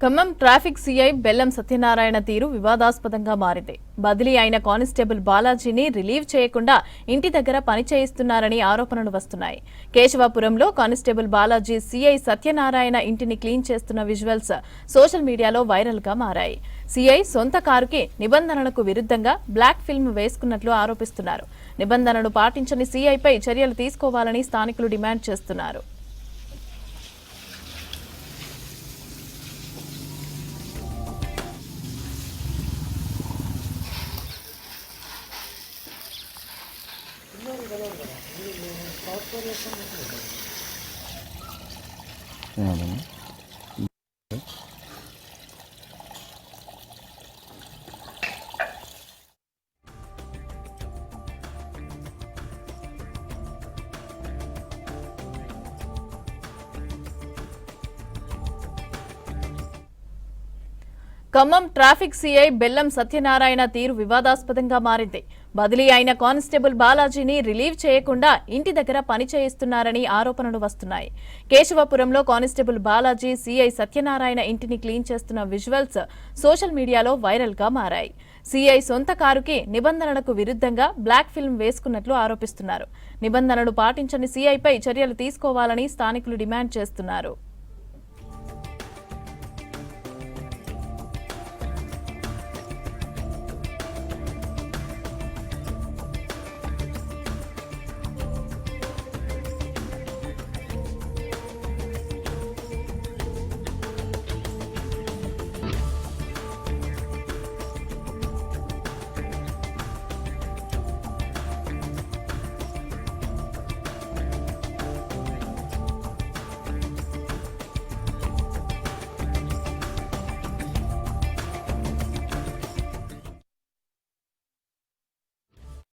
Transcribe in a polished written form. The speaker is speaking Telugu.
ఖమ్మం ట్రాఫిక్ సీఐ బెల్లం సత్యనారాయణ తీరు వివాదాస్పదంగా మారింది. బదిలీ అయిన కానిస్టేబుల్ బాలాజీని రిలీవ్ చేయకుండా ఇంటి దగ్గర పని చేయిస్తున్నారని ఆరోపణలు వస్తున్నాయి. కేశవాపురంలో కానిస్టేబుల్ బాలాజీ సీఐ సత్యనారాయణ ఇంటిని క్లీన్ చేస్తున్న విజువల్స్ సోషల్ మీడియాలో వైరల్ గా మారాయి. సీఐ సొంత కారుకి నిబంధనలకు విరుద్ధంగా బ్లాక్ ఫిల్మ్ వేసుకున్నట్లు ఆరోపిస్తున్నారు. నిబంధనలు పాటించని సీఐపై చర్యలు తీసుకోవాలని స్థానికులు డిమాండ్ చేస్తున్నారు. ఖమ్మం ట్రాఫిక్ సీఐ బెల్లం సత్యనారాయణ తీరు వివాదాస్పదంగా మారింది. బదిలీ అయిన కానిస్టేబుల్ బాలాజీని రిలీవ్ చేయకుండా ఇంటి దగ్గర పని చేయిస్తున్నారని ఆరోపణలు వస్తున్నాయి. కేశవపురంలో కానిస్టేబుల్ బాలాజీ సీఐ సత్యనారాయణ ఇంటిని క్లీన్ చేస్తున్న విజువల్స్ సోషల్ మీడియాలో వైరల్ గా మారాయి. సీఐ సొంత కారుకి నిబంధనలకు విరుద్ధంగా బ్లాక్ ఫిల్మ్ వేసుకున్నట్లు ఆరోపిస్తున్నారు. నిబంధనలు పాటించని సీఐపై చర్యలు తీసుకోవాలని స్థానికులు డిమాండ్ చేస్తున్నారు.